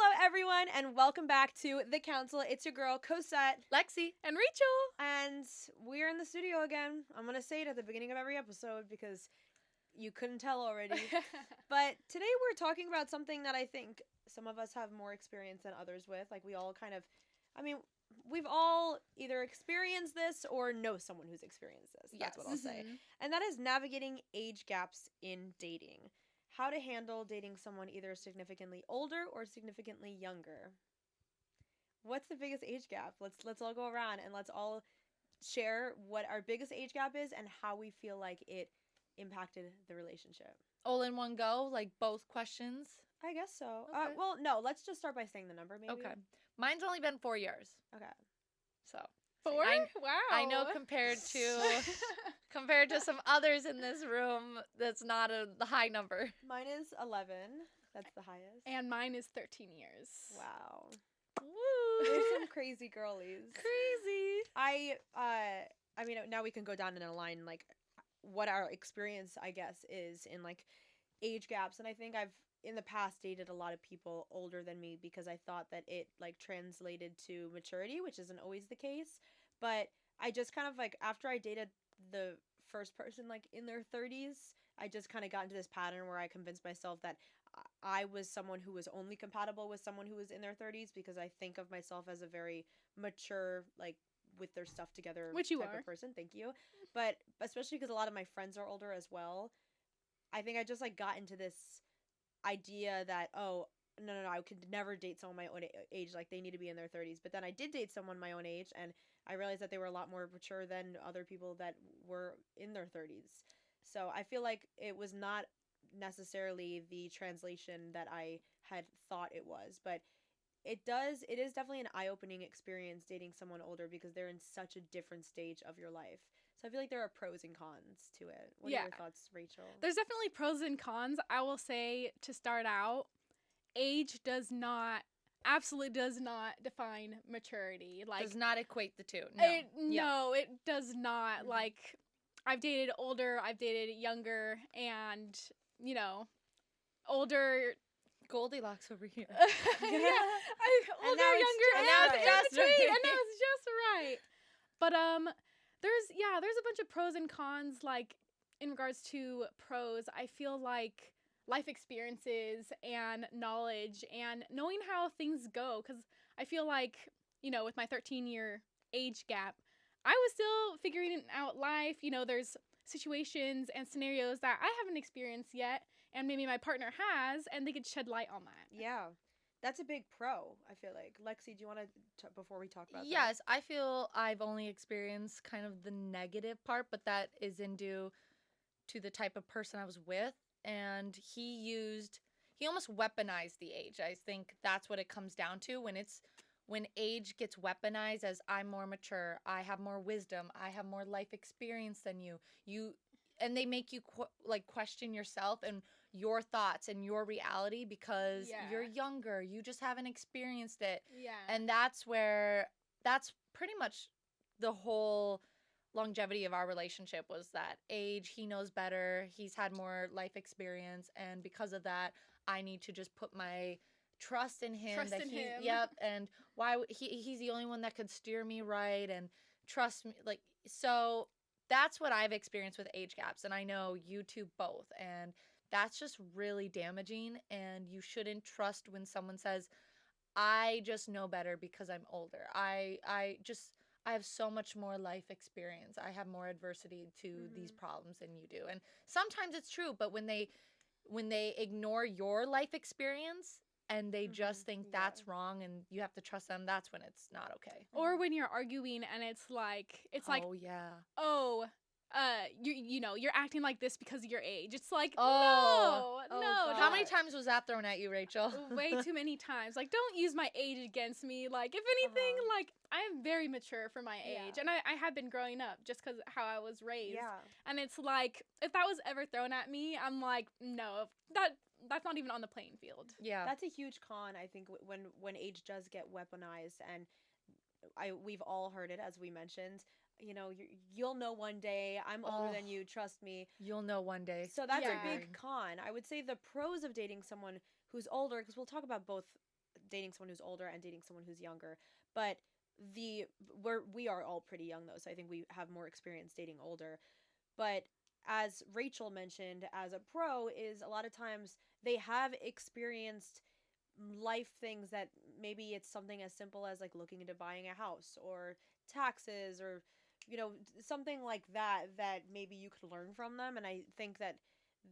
Hello, everyone, and welcome back to The Council. It's your girl, Cosette. Lexi and Rachel. And we're in the studio again. I'm going to say it at the beginning of every episode because you couldn't tell already. But today we're talking about something that I think some of us have more experience than others with. Like, we all kind of, we've all either experienced this or know someone who's experienced this. That's what I'll say. And that is navigating age gaps in dating. How to handle dating someone either significantly older or significantly younger. What's the biggest age gap? Let's all go around and let's all share what our biggest age gap is and how we feel like it impacted the relationship. All in one go, like both questions? I guess so. Okay. Well, no, let's just start by saying the number, maybe. Okay. Mine's only been 4 years. Okay. So 4? Wow. I know compared to some others in this room, that's not the high number. Mine is 11. That's the highest. And mine is 13 years. Wow. Woo! There's some crazy girlies. Crazy. I mean, now we can go down in a line, like, what our experience, I guess, is in, like, age gaps. And I think I've, in the past, dated a lot of people older than me because I thought that it, like, translated to maturity, which isn't always the case. But I just kind of, like, after I dated the first person, like, in their 30s, I just kind of got into this pattern where I convinced myself that I was someone who was only compatible with someone who was in their 30s because I think of myself as a very mature, like, with their stuff together Which you type are. of person. Thank you. But especially because a lot of my friends are older as well, I think I just, like, got into this idea that, oh, no, I could never date someone my own age. Like, they need to be in their 30s. But then I did date someone my own age, and I realized that they were a lot more mature than other people that were in their 30s. So I feel like it was not necessarily the translation that I had thought it was, but it is definitely an eye-opening experience dating someone older because they're in such a different stage of your life. So I feel like there are pros and cons to it. What are your thoughts, Rachel? There's definitely pros and cons. I will say, to start out, age absolutely does not define maturity. Like, does not equate the two. No. It does not. Mm-hmm. Like, I've dated older, I've dated younger, and, older... Goldilocks over here. Older, younger, and now it's just right. And now it's just right. But there's a bunch of pros and cons. Like, in regards to pros, I feel like life experiences and knowledge and knowing how things go, because I feel like, with my 13-year age gap, I was still figuring out life. There's situations and scenarios that I haven't experienced yet, and maybe my partner has, and they could shed light on that. Yeah. That's a big pro, I feel like. Lexi, do you want to, before we talk about that? Yes, I feel I've only experienced kind of the negative part, but that is due to the type of person I was with. And he almost weaponized the age. I think that's what it comes down to when age gets weaponized as I'm more mature, I have more wisdom, I have more life experience than you. And they make you question yourself and your thoughts and your reality because you're younger. You just haven't experienced it. Yeah. And that's pretty much the whole longevity of our relationship was that age. He knows better. He's had more life experience. And because of that, I need to just put my trust in him. Yep. And he's the only one that could steer me right and trust me. Like, so that's what I've experienced with age gaps. And I know you two both. And that's just really damaging. And you shouldn't trust when someone says, I just know better because I'm older. I have so much more life experience. I have more adversity to these problems than you do. And sometimes it's true, but when they ignore your life experience and they just think that's wrong and you have to trust them, that's when it's not okay. Or when you're arguing and it's like, oh yeah. Oh, you're acting like this because of your age. It's like, no. God. How many times was that thrown at you, Rachel? Way too many times. Like, don't use my age against me. Like, if anything, like, I am very mature for my age. And I have been growing up just because how I was raised. Yeah. And it's like, if that was ever thrown at me, I'm like, no, that's not even on the playing field. Yeah. That's a huge con, I think, when age does get weaponized. And we've all heard it, as we mentioned. You'll know one day. I'm older than you. Trust me. You'll know one day. So that's a big con. I would say the pros of dating someone who's older, because we'll talk about both dating someone who's older and dating someone who's younger. But we are all pretty young though, so I think we have more experience dating older. But as Rachel mentioned, as a pro, is a lot of times they have experienced life things that maybe it's something as simple as like looking into buying a house or taxes or something like that maybe you could learn from them. And I think that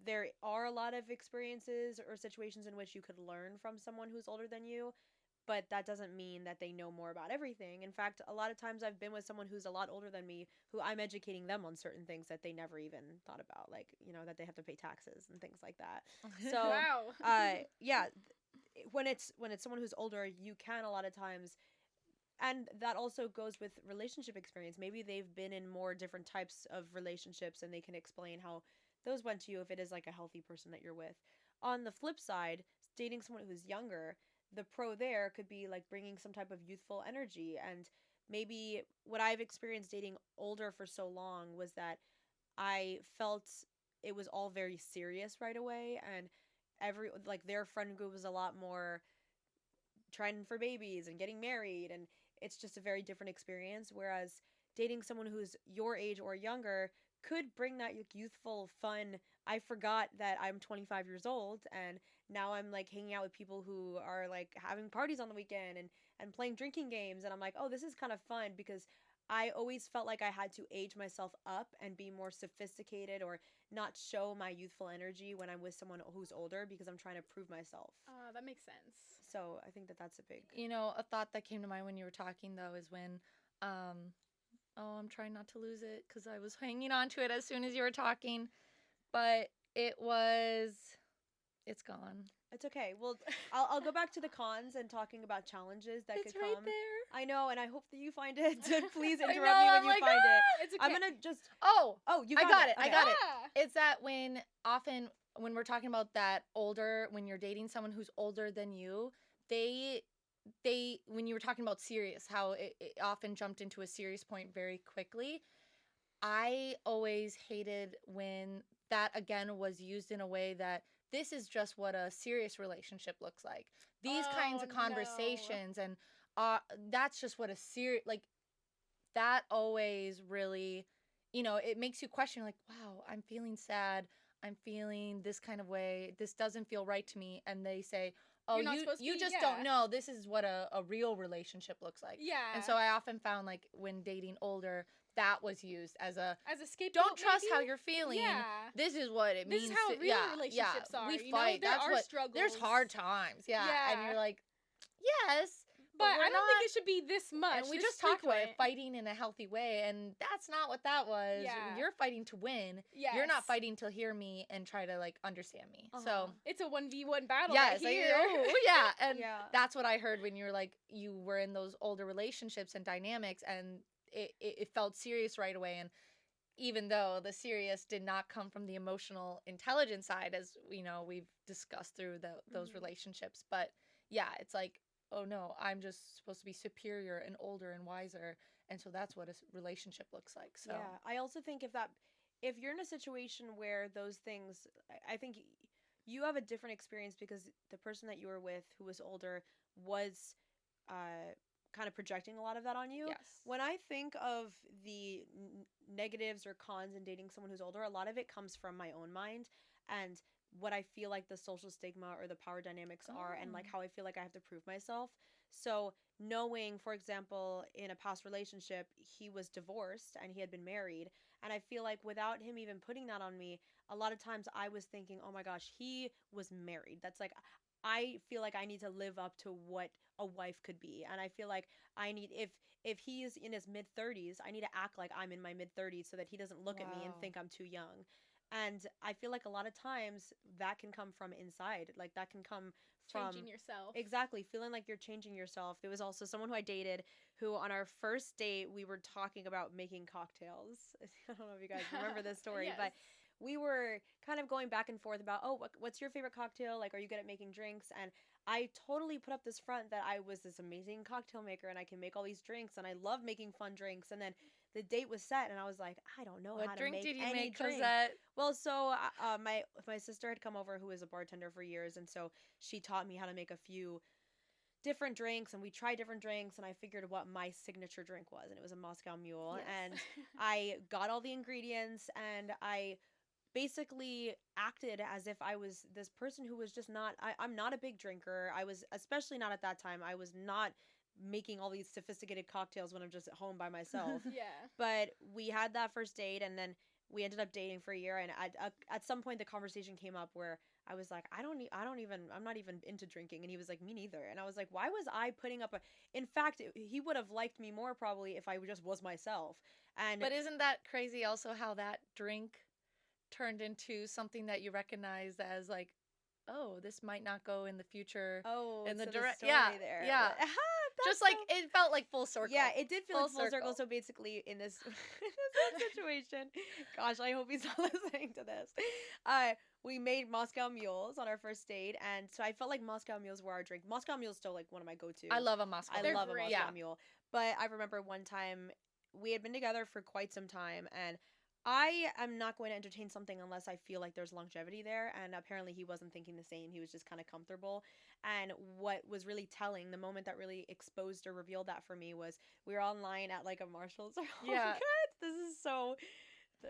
there are a lot of experiences or situations in which you could learn from someone who's older than you, but that doesn't mean that they know more about everything. In fact, a lot of times I've been with someone who's a lot older than me who I'm educating them on certain things that they never even thought about, like, that they have to pay taxes and things like that. So, wow. yeah, when it's someone who's older, you can a lot of times, and that also goes with relationship experience. Maybe they've been in more different types of relationships and they can explain how those went to you if it is like a healthy person that you're with. On the flip side, dating someone who's younger, the pro there could be like bringing some type of youthful energy. And maybe what I've experienced dating older for so long was that I felt it was all very serious right away, and their friend group was a lot more trying for babies and getting married, and it's just a very different experience. Whereas dating someone who's your age or younger could bring that youthful fun. I forgot that I'm 25 years old and now I'm like hanging out with people who are like having parties on the weekend and playing drinking games, and I'm like, oh, this is kind of fun, because I always felt like I had to age myself up and be more sophisticated or not show my youthful energy when I'm with someone who's older, because I'm trying to prove myself. That makes sense. So I think that that's a big... A thought that came to mind when you were talking, though, is when, I'm trying not to lose it because I was hanging on to it as soon as you were talking, but it's gone. It's okay. Well, I'll go back to the cons and talking about challenges that It's could right come. there. I know, and I hope that you find it. Please interrupt know, me I'm when you like, find it. It's okay. I'm gonna just... Oh, you I got it. Okay. I got it. Yeah. It's that when we're talking about that older, when you're dating someone who's older than you, they when you were talking about serious, how it often jumped into a serious point very quickly. I always hated when that again was used in a way that this is just what a serious relationship looks like. These kinds of conversations and that's just what a serious, like, that always really, it makes you question, like, wow, I'm feeling sad. I'm feeling this kind of way. This doesn't feel right to me. And they say, oh, you just don't know. This is what a real relationship looks like. Yeah. And so I often found, like, when dating older, that was used as a scapegoat. Don't trust maybe? how you're feeling. Yeah. This is what it means. This is how real relationships are. We fight. There are struggles. There's hard times. Yeah. And you're like, yes. But I don't think it should be this much. And we just talked about it, fighting in a healthy way, and that's not what that was. Yeah. You're fighting to win. Yes. You're not fighting to hear me and try to, like, understand me. So it's a 1v1 battle. yes, right here. and Yeah. that's what I heard when you were like, you were in those older relationships and dynamics, and it felt serious right away. And even though the serious did not come from the emotional intelligence side, as we've discussed through those relationships, but yeah, it's like, oh no, I'm just supposed to be superior and older and wiser, and so that's what a relationship looks like. So yeah, I also think if you're in a situation where those things, I think you have a different experience because the person that you were with who was older was kind of projecting a lot of that on you. Yes. When I think of the negatives or cons in dating someone who's older, a lot of it comes from my own mind and what I feel like the social stigma or the power dynamics are, and like how I feel like I have to prove myself. So knowing, for example, in a past relationship, he was divorced and he had been married, and I feel like without him even putting that on me, a lot of times I was thinking, oh my gosh, he was married. That's like, I feel like I need to live up to what a wife could be, and I feel like I need, if he is in his mid 30s, I need to act like I'm in my mid 30s so that he doesn't look at me and think I'm too young. And I feel like a lot of times that can come from inside. Like that can come from changing yourself. Exactly. Feeling like you're changing yourself. There was also someone who I dated who on our first date, we were talking about making cocktails. I don't know if you guys remember this story, Yes. but we were kind of going back and forth about, oh, what's your favorite cocktail? Like, are you good at making drinks? And I totally put up this front that I was this amazing cocktail maker and I can make all these drinks and I love making fun drinks. And then the date was set and I was like, I don't know how to make any drink. What drink did you make, Cosette? Well, so my sister had come over who was a bartender for years, and so she taught me how to make a few different drinks, and we tried different drinks, and I figured what my signature drink was, and it was a Moscow Mule. Yes. And I got all the ingredients, and I basically acted as if I was this person who was just not, I'm not a big drinker. I was, especially not at that time, I was not making all these sophisticated cocktails when I'm just at home by myself. Yeah. But we had that first date, and then we ended up dating for a year. And at some point, the conversation came up where I was like, I'm not even into drinking. And he was like, me neither. And I was like, why was I putting up in fact, he would have liked me more probably if I just was myself. And But isn't that crazy also how that drink turned into something that you recognize as like, oh, this might not go in the future. oh, in the so direct, story yeah, there. yeah. Just like it felt like full circle. Yeah, it did feel like full circle. circle. So basically, in this, in this situation, gosh, I hope he's not listening to this. We made Moscow Mules on our first date, and so I felt like Moscow Mules were our drink. Moscow Mule's still like one of my go-tos. I love a Moscow. I They're love a great. Moscow Yeah. Mule. But I remember one time we had been together for quite some time, and I am not going to entertain something unless I feel like there's longevity there. And apparently he wasn't thinking the same. He was just kind of comfortable. And what was really telling, the moment that really exposed or revealed that for me was we were online at like a Marshall's. Oh my Yeah. God, this is so,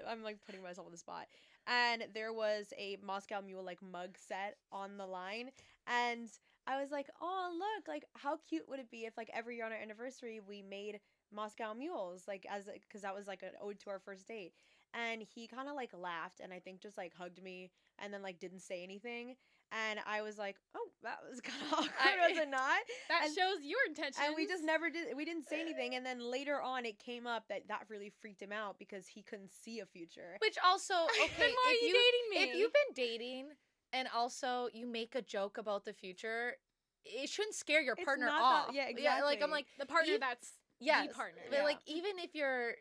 I'm like putting myself on the spot. And there was a Moscow Mule like mug set on the line. And I was like, oh, look, like how cute would it be if like every year on our anniversary we made Moscow Mules, like because that was like an ode to our first date. And he kind of like laughed and I think just like hugged me and then like didn't say anything. And I was like, oh, that was kind of awkward, was it not? That And- shows your intentions. And we just never did. We didn't say anything. And then later on, it came up that really freaked him out because he couldn't see a future. Which also, okay, Then why are you dating me? if you've been dating and also you make a joke about the future, it shouldn't scare your It's partner not off. that- yeah, like I'm exactly. like, the partner Ev- that's yes, the partner. but Yeah. like even if you're,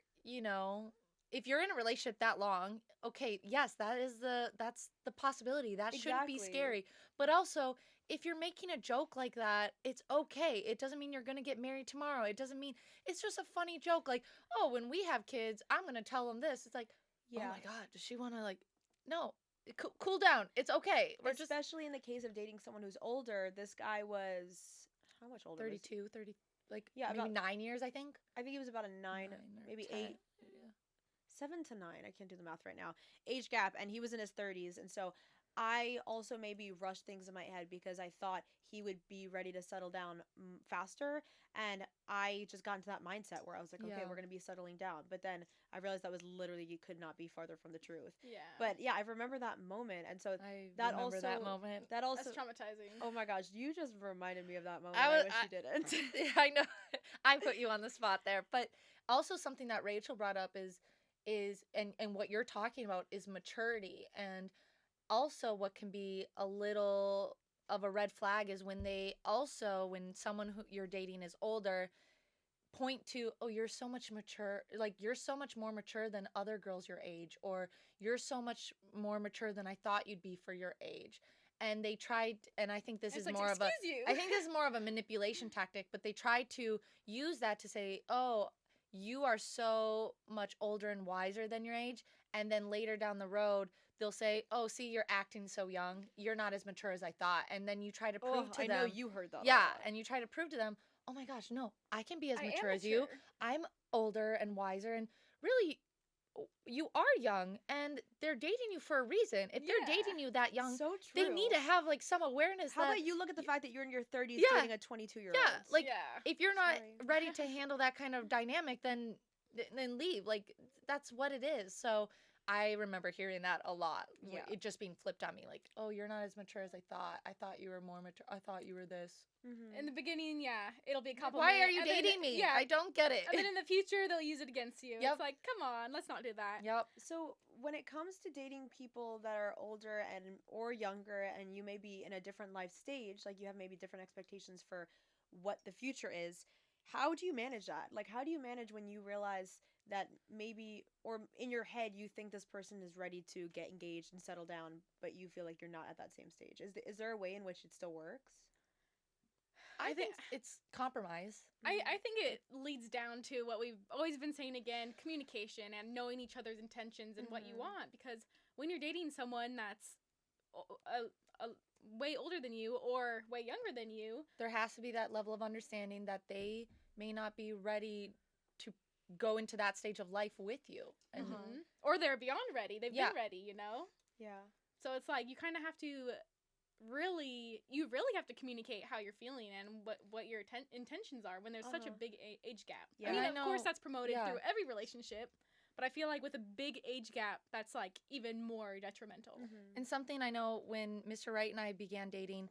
if you're in a relationship that long, okay, yes, that's the possibility. That shouldn't be Exactly. scary. But also, if you're making a joke like that, it's okay. It doesn't mean you're gonna get married tomorrow. It doesn't mean it's just a funny joke. Like, oh, when we have kids, I'm gonna tell them this. It's like, Yeah. oh my God, does she want to like? No, cool down. It's okay. We're just Especially in the case of dating someone who's older. This guy was how much older? was he? 32, 30, like Yeah, maybe about- 9 years, I think. I think he was about a 9 or maybe 10. 8. Yeah. 7 to 9. I can't do the math right now. Age gap, and he was in his 30s, and so I also maybe rushed things in my head because I thought he would be ready to settle down faster, and I just got into that mindset where I was like, okay, Yeah. we're gonna be settling down. But then I realized that was literally you could not be farther from the truth. Yeah. But yeah, I remember that moment, and so I that remember that also- moment. that also. That's traumatizing. Oh my gosh, you just reminded me of that moment. I I was- wish I- you didn't. I know. I put you on the spot there. But also something that Rachel brought up is and what you're talking about is maturity. And also what can be a little of a red flag is when when someone who you're dating is older, point to, oh, you're so much mature, like you're so much more mature than other girls your age, or you're so much more mature than I thought you'd be for your age. And they tried, and I think this It's is like, more of a excuse you. I think this is more of a manipulation tactic, but they try to use that to say, oh, you are so much older and wiser than your age. And then later down the road, they'll say, oh, see, you're acting so young. You're not as mature as I thought. And then you try to prove Oh, to I them. know you heard that. a Yeah. lot. And you try to prove to them, oh my gosh, no, I can be as I am mature as you. mature. I'm older and wiser. And really, you are young and they're dating you for a reason. If they're Yeah. dating you that young, So true. they need to have like some awareness How that about you look at the fact that you're in your 30s Yeah. dating a 22-year-old? Yeah, like, yeah. if you're not Sorry. ready to handle that kind of dynamic, then leave. Like, that's what it is. So I remember hearing that a lot. Yeah. It just being flipped on me. Like, oh, you're not as mature as I thought. I thought you were more mature. I thought you were this. Mm-hmm. In the beginning, yeah, it'll be a compliment. Why are you and then- dating me? Yeah. I don't get it. And then in the future, they'll use it against you. Yep. It's like, come on, let's not do that. Yep. So when it comes to dating people that are older or younger, and you may be in a different life stage, like you have maybe different expectations for what the future is, how do you manage that? Like, how do you manage when you realize that maybe, or in your head, you think this person is ready to get engaged and settle down, but you feel like you're not at that same stage? Is there a way in which it still works? I think it's compromise. I think it leads down to what we've always been saying again, communication and knowing each other's intentions and what you Mhm. want. Because when you're dating someone that's way older than you or way younger than you. There has to be that level of understanding that they may not be ready to go into that stage of life with you. And Or they're beyond ready. They've Yeah. been ready, you know? Yeah. So it's like you kind of have to really have to communicate how you're feeling and what your intentions are when there's such a big age gap. Yeah. I mean, I of know- course, that's promoted yeah. through every relationship, but I feel like with a big age gap, that's like even more detrimental. And something I know when Mr. Wright and I began dating,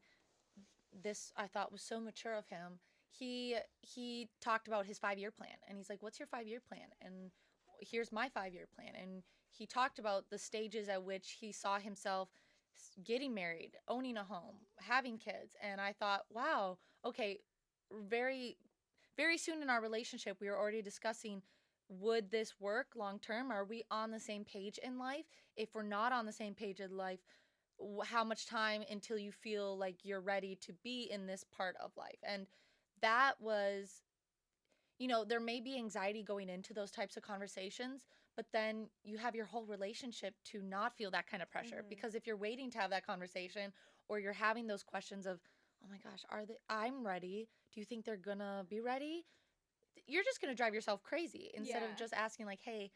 this I thought was so mature of him. He talked about his 5-year plan, and he's like, "What's your 5-year plan?" And here's my 5-year plan. And he talked about the stages at which he saw himself getting married, owning a home, having kids. And I thought, wow, okay, very, very soon in our relationship, we were already discussing, would this work long term? Are we on the same page in life? If we're not on the same page in life, how much time until you feel like you're ready to be in this part of life? And that was, there may be anxiety going into those types of conversations, but then you have your whole relationship to not feel that kind of pressure. Because if you're waiting to have that conversation, or you're having those questions of, oh my gosh, I'm ready. Do you think they're gonna be ready? You're just gonna drive yourself crazy instead of just asking like, hey,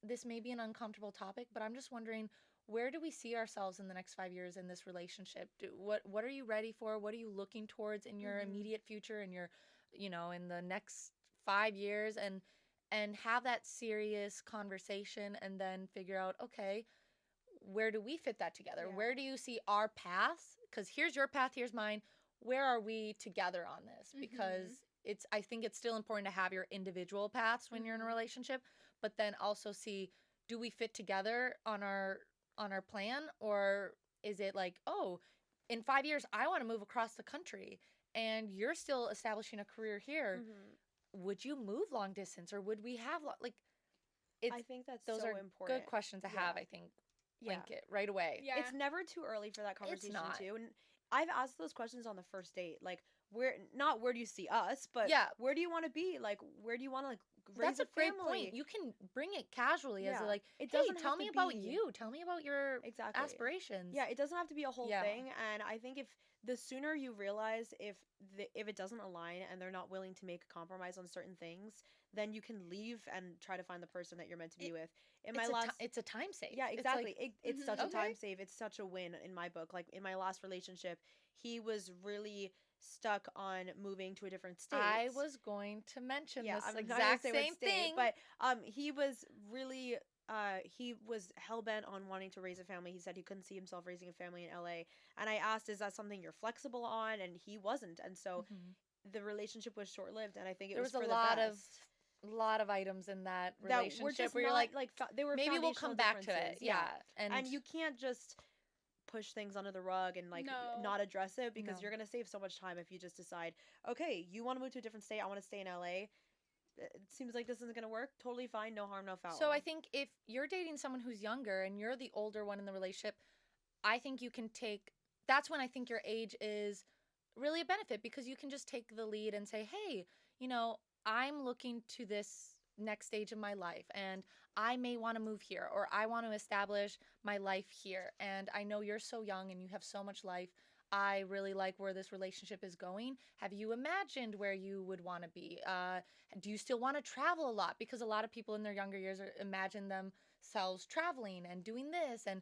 this may be an uncomfortable topic, but I'm just wondering, where do we see ourselves in the next 5 years in this relationship? What are you ready for? What are you looking towards in your immediate future and your, in the next 5 years? And have that serious conversation, and then figure out, okay, where do we fit that together? Yeah. Where do you see our paths? Because here's your path, here's mine. Where are we together on this? Because I think it's still important to have your individual paths when you're in a relationship, but then also see, do we fit together on our plan? Or is it like, oh, in 5 years, I want to move across the country, and you're still establishing a career here. Would you move long distance, or would we have I think that's those so are important. good questions to have. I think Yeah. link it right away. Yeah. It's never too early for that conversation not. too. And I've asked those questions on the first date. Like, where do you see us, but Yeah. where do you want to be? Like, where do you want to raise That's a great family? point. You can bring it casually as Yeah. like, It hey, doesn't tell have me to about be- you. Tell me about your Exactly. aspirations. Yeah, it doesn't have to be a whole Yeah. thing. And I think if the sooner you realize if it doesn't align and they're not willing to make a compromise on certain things, then you can leave and try to find the person that you're meant to be with. In my last, it's a time save. yeah, It's like, exactly. It's such a Okay. time save. It's such a win in my book. Like in my last relationship, he was really stuck on moving to a different state. I was going to mention this I'm not gonna exact say what same state, thing. but he was really he was hell-bent on wanting to raise a family. He said he couldn't see himself raising a family in LA. And I asked, is that something you're flexible on? And he wasn't. And so the relationship was short-lived, and I think there was for a the lot best. of items in that That relationship were just where you're not, like, they were maybe we'll foundational come back to it. differences. Yeah. And you can't just push things under the rug and No. not address it, because No. you're gonna save so much time if you just decide, okay, you want to move to a different state, I want to stay in LA. It seems like this isn't gonna work. Totally fine, no harm, no foul. So I think if you're dating someone who's younger and you're the older one in the relationship, I think you can that's when I think your age is really a benefit, because you can just take the lead and say, hey, I'm looking to this next stage of my life, and I may want to move here, or I want to establish my life here. And I know you're so young and you have so much life. I really like where this relationship is going. Have you imagined where you would want to be? Do you still want to travel a lot? Because a lot of people in their younger years imagine themselves traveling and doing this and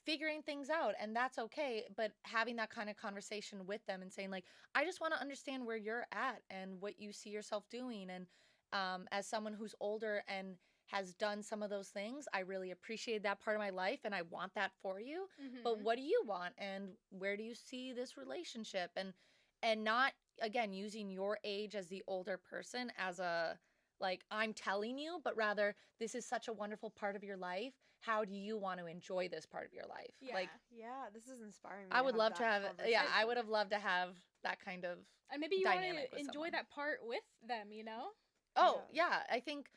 figuring things out, and that's okay. But having that kind of conversation with them and saying, like, I just want to understand where you're at and what you see yourself doing. And as someone who's older and has done some of those things, I really appreciate that part of my life, and I want that for you. But what do you want, and where do you see this relationship? And not, again, using your age as the older person as a, like, I'm telling you, but rather, this is such a wonderful part of your life. How do you want to enjoy this part of your life? Yeah. Like, yeah, this is inspiring me. I would love to have, that yeah, I conversation. would have loved to have that kind of And maybe you want dynamic to with enjoy someone. that part with them, Oh, yeah. I think,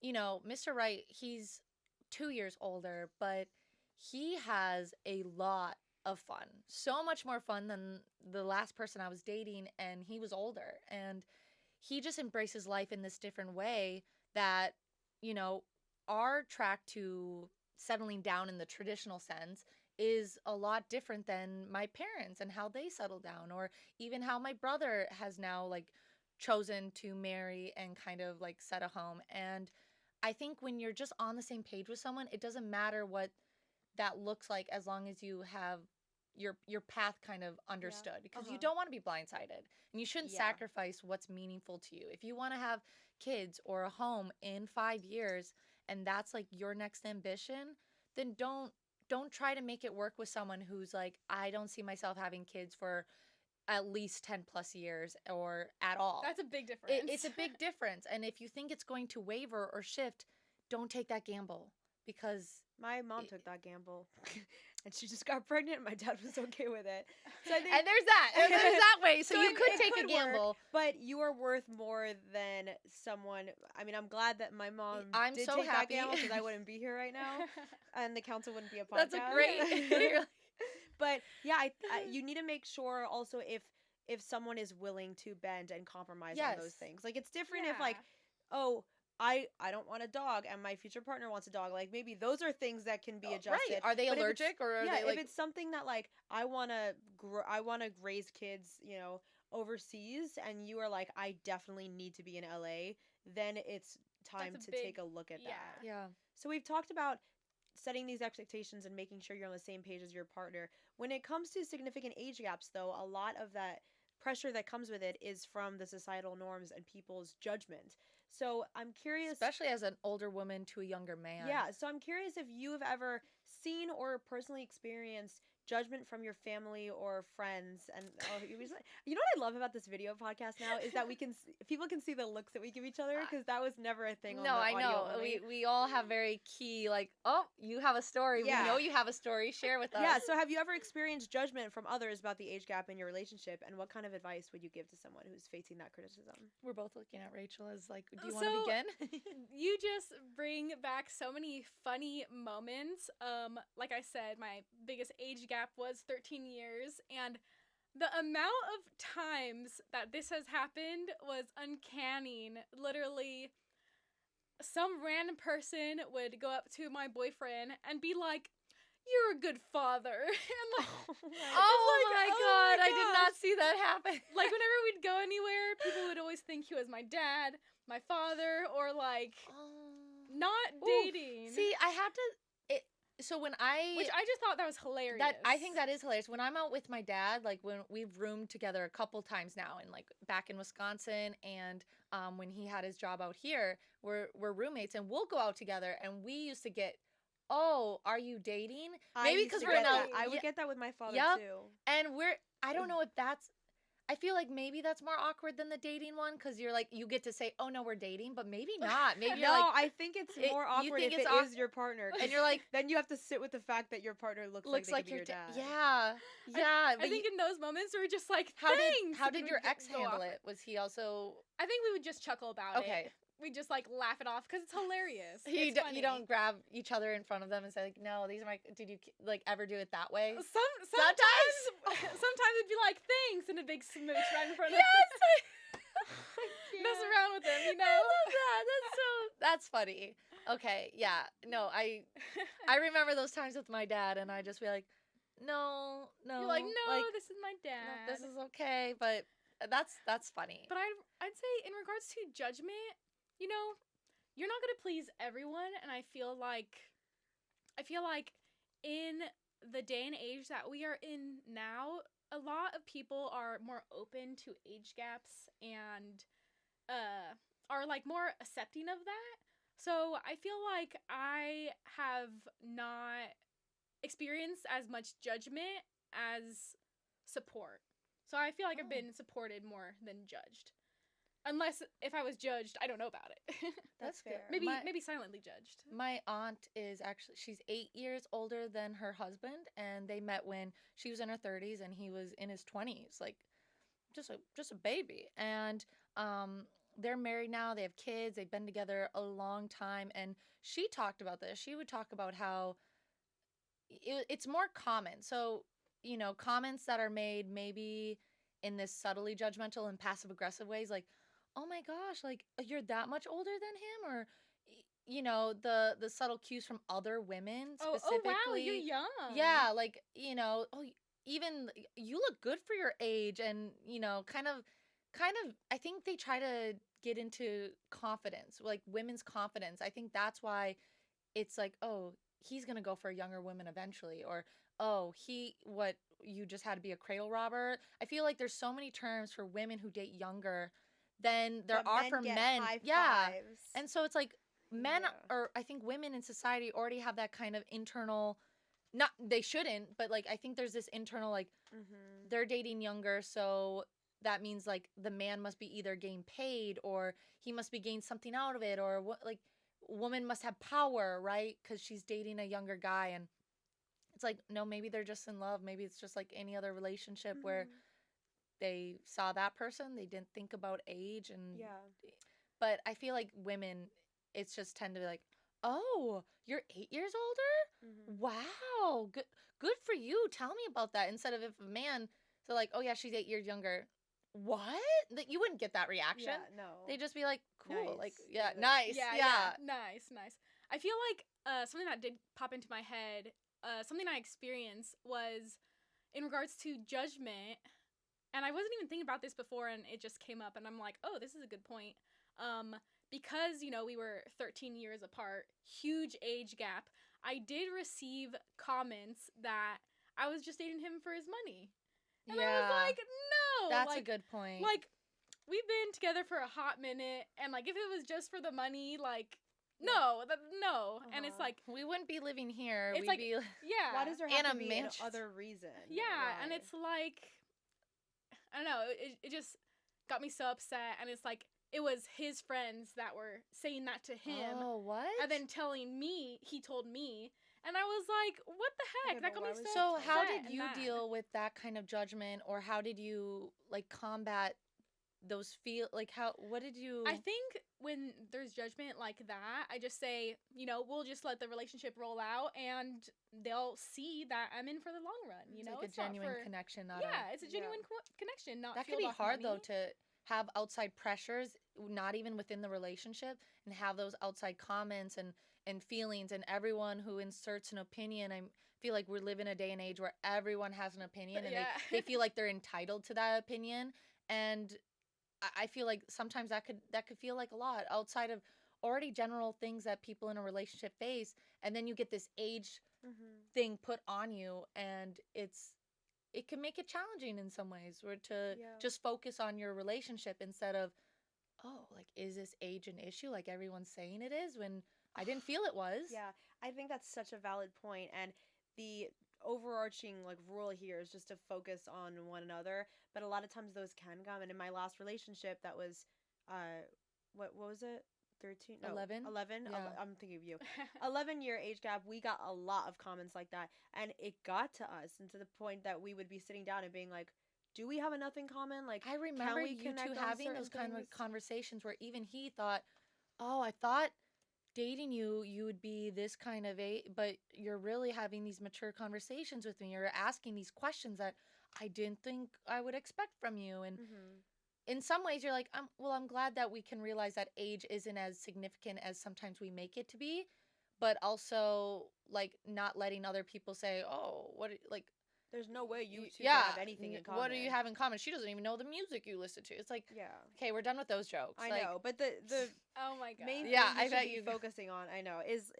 Mr. Wright, he's 2 years older, but he has a lot of fun. So much more fun than the last person I was dating, and he was older. And he just embraces life in this different way that, our track to settling down in the traditional sense is a lot different than my parents and how they settled down, or even how my brother has now like chosen to marry and kind of like set a home. And I think when you're just on the same page with someone, it doesn't matter what that looks like as long as you have your path kind of understood, because you don't want to be blindsided, and you shouldn't sacrifice what's meaningful to you. If you want to have kids or a home in 5 years and that's like your next ambition, then don't try to make it work with someone who's like, I don't see myself having kids for at least 10 plus years or at all. That's a big difference. It's a big difference. And if you think it's going to waver or shift, don't take that gamble, because my mom took that gamble. And she just got pregnant. My dad was okay with it. So I think, and there's that way. So you could take a gamble. Work, but you are worth more than someone. I mean, I'm glad that my mom did take that gamble, because I wouldn't be here right now. And the council wouldn't be a podcast. That's a great. But yeah, you need to make sure also if someone is willing to bend and compromise on those things. Like, it's different if like, oh, I don't want a dog and my future partner wants a dog. Like, maybe those are things that can be adjusted. Right. Are they allergic, or are they like... if it's something that like I want to raise kids, you know, overseas, and you are like, I definitely need to be in LA, then it's time to take a look at that. Yeah. So we've talked about setting these expectations and making sure you're on the same page as your partner. When it comes to significant age gaps, though, a lot of that pressure that comes with it is from the societal norms and people's judgment. So I'm curious, especially as an older woman to a younger man. Yeah, so I'm curious if you have ever seen or personally experienced judgment from your family or friends. And you know what I love about this video podcast now is that people can see the looks that we give each other, because that was never a thing. No, I know. We all have very key, like, oh, you have a story. Yeah. We know you have a story. Share with us. Yeah. So have you ever experienced judgment from others about the age gap in your relationship, and what kind of advice would you give to someone who's facing that criticism? We're both looking at Rachel as like, do you want to begin? You just bring back so many funny moments. Like I said, my biggest age gap was 13 years, and the amount of times that this has happened was uncanny. Literally, some random person would go up to my boyfriend and be like, "You're a good father." And like, oh my god, I did not see that happen. Like, whenever we'd go anywhere, people would always think he was my dad, my father, or like not dating. See, I had to. So when which I just thought that was hilarious. I think that is hilarious. When I'm out with my dad, like when we've roomed together a couple times now, and like back in Wisconsin, and when he had his job out here, we're roommates, and we'll go out together, and we used to get, oh, are you dating? Maybe because we're in I would get that with my father too. And I don't know if that's. I feel like maybe that's more awkward than the dating one, because you're like, you get to say, oh no, we're dating, but maybe not. Maybe you're like, I think it's more awkward if it is your partner, and you're like, then you have to sit with the fact that your partner looks like your dad. Yeah. I think in those moments we're just like, how did your ex handle it? Was he also? I think we would just chuckle about it. Okay. We just like laugh it off because it's hilarious. You don't grab each other in front of them and say like, no, these are my. Did you like ever do it that way? Sometimes it'd be like, thanks, and a big smooch right in front of mess around with them, you know. I love that. That's funny. Okay, yeah, no, I remember those times with my dad, and I just be like, no. You're like, no, this is my dad. No, this is okay, but that's funny. But I'd say in regards to judgment, you know, you're not gonna please everyone, and I feel like in the day and age that we are in now, a lot of people are more open to age gaps and are like more accepting of that. So I feel like I have not experienced as much judgment as support. So I feel like I've been supported more than judged. Unless if I was judged, I don't know about it. That's fair. Maybe silently judged. My aunt is actually, she's 8 years older than her husband, and they met when she was in her 30s and he was in his 20s, like just a baby. And they're married now, they have kids, they've been together a long time, and she talked about this. She would talk about how it's more common. So, you know, comments that are made maybe in this subtly judgmental and passive aggressive ways, like, oh my gosh, like, you're that much older than him, or, you know, the subtle cues from other women specifically. Oh wow, you're young. Yeah, like, you know, even you look good for your age, and, you know, kind of I think they try to get into confidence, like women's confidence. I think that's why it's like, oh, he's going to go for a younger woman eventually, or oh, you just had to be a cradle robber. I feel like there's so many terms for women who date younger than there are for men. Yeah. And so it's like men or I think women in society already have that kind of internal, not they shouldn't, but like I think there's this internal like they're dating younger, so that means like the man must be either getting paid or he must be getting something out of it, or what, like woman must have power, right? Because she's dating a younger guy. And it's like, no, maybe they're just in love. Maybe it's just like any other relationship where they saw that person, they didn't think about age. And but I feel like women, it's just tend to be like, oh, you're 8 years older? Wow, good for you, tell me about that. Instead of if a man, so like, oh yeah, she's 8 years younger, what? That you wouldn't get that reaction. No. They'd just be like, cool, Nice. like, yeah, nice, yeah. Nice. I feel like something that did pop into my head, something I experienced was in regards to judgment, and I wasn't even thinking about this before, and it just came up, and I'm like, oh, this is a good point. Because, you know, we were 13 years apart, huge age gap, I did receive comments that I was just dating him for his money. And I was like, no. That's like, a good point. Like, we've been together for a hot minute, and, like, if it was just for the money, like, no. And it's like, we wouldn't be living here. It's We'd like, be yeah. Why does there have to be another reason? Yeah, Why? and it's like, I don't know, it just got me so upset, and it's like, it was his friends that were saying that to him. Oh, what? And then telling me, he told me, and I was like, what the heck? Okay, that got me so So upset. how did you and deal with that kind of judgment, or how did you like combat those what did you? I think when there's judgment like that, I just say, you know, we'll just let the relationship roll out, and they'll see that I'm in for the long run. You know, like it's a genuine not for, connection. it's a genuine connection. Not that could fueled be off hard money. though, to have outside pressures, not even within the relationship, and have those outside comments and feelings, and everyone who inserts an opinion. I feel like we live in a day and age where everyone has an opinion, and they feel like they're entitled to that opinion. And I feel like sometimes that could feel like a lot outside of already general things that people in a relationship face, and then you get this age thing put on you, and it can make it challenging in some ways, where to just focus on your relationship instead of, oh, like, is this age an issue like everyone's saying it is, when I didn't feel it was. Yeah, I think that's such a valid point, and the overarching like rule here is just to focus on one another, but a lot of times those can come. And in my last relationship, that was what was it, 13 no 11 yeah. I'm thinking of you. 11-year age gap. We got a lot of comments like that, and it got to us, and to the point that we would be sitting down and being like, do we have enough in common? Like, I remember can we you two connect on having certain those kind of things? conversations where even he thought, oh, I thought dating you would be this kind of but you're really having these mature conversations with me. You're asking these questions that I didn't think I would expect from you. And in some ways you're like, I'm glad that we can realize that age isn't as significant as sometimes we make it to be, but also like not letting other people say, oh, what, like, there's no way you two can have anything in common. What do you have in common? She doesn't even know the music you listen to. It's like, okay, we're done with those jokes. I know, but the oh my god, main thing I you bet should be you focusing on, I know, is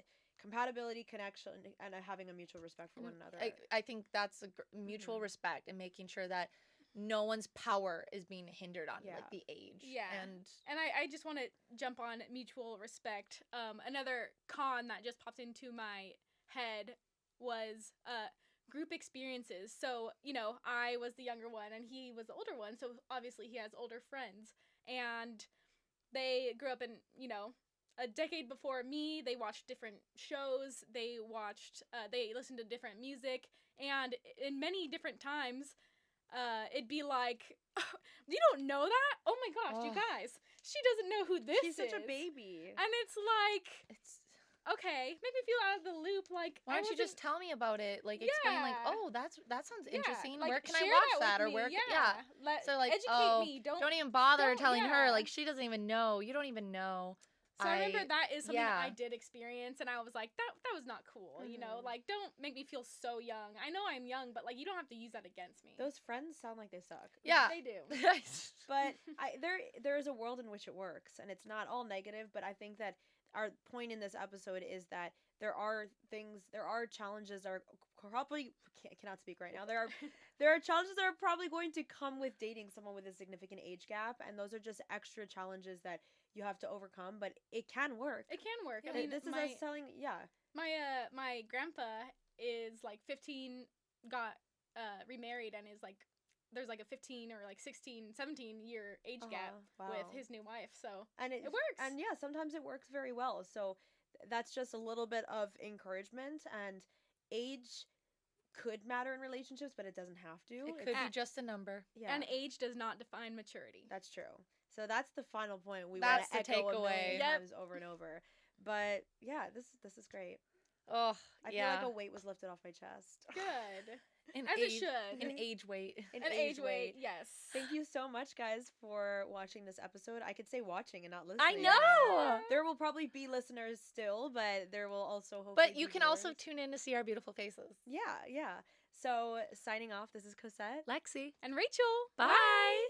compatibility, connection, and having a mutual respect for one another. I think that's a mutual respect, and making sure that no one's power is being hindered on like the age. And I just want to jump on mutual respect. Another con that just popped into my head was group experiences. So, you know, I was the younger one and he was the older one, so obviously he has older friends, and they grew up in, you know, a decade before me. They watched different shows, they listened to different music, and in many different times it'd be like, you don't know that? Oh my gosh, you guys, she doesn't know who this is. She's such a baby. And it's like, okay, make me feel out of the loop. Like, why don't you just tell me about it? Like, explain, like, oh, that sounds interesting. Like, where can I watch that? Or where? So like, educate me. Don't even bother telling her. Like, she doesn't even know. You don't even know. So I remember that is something yeah. that I did experience, and I was like, that was not cool, you know? Like, don't make me feel so young. I know I'm young, but, like, you don't have to use that against me. Those friends sound like they suck. Yeah. They do. But there is a world in which it works, and it's not all negative, but I think that our point in this episode is that there are challenges that are probably cannot speak right now. There are challenges that are probably going to come with dating someone with a significant age gap, and those are just extra challenges that you have to overcome, but it can work. It can work. Yeah, I mean, this is us telling, my grandpa is like 15, got remarried, and is like, there's like a 15 or like 16, 17 year age gap with his new wife. So and it works. And yeah, sometimes it works very well. So that's just a little bit of encouragement, and age could matter in relationships, but it doesn't have to. It could be just a number. Yeah. And age does not define maturity. That's true. So that's the final point we want to echo a million times over and over. But yeah, this is great. Oh, I feel like a weight was lifted off my chest. Good. As it should. An age weight. An age weight, yes. Thank you so much, guys, for watching this episode. I could say watching and not listening. I know! There will probably be listeners still, but there will also hopefully But you can viewers. also tune in to see our beautiful faces. Yeah. So, signing off, this is Cosette. Lexi. And Rachel. Bye.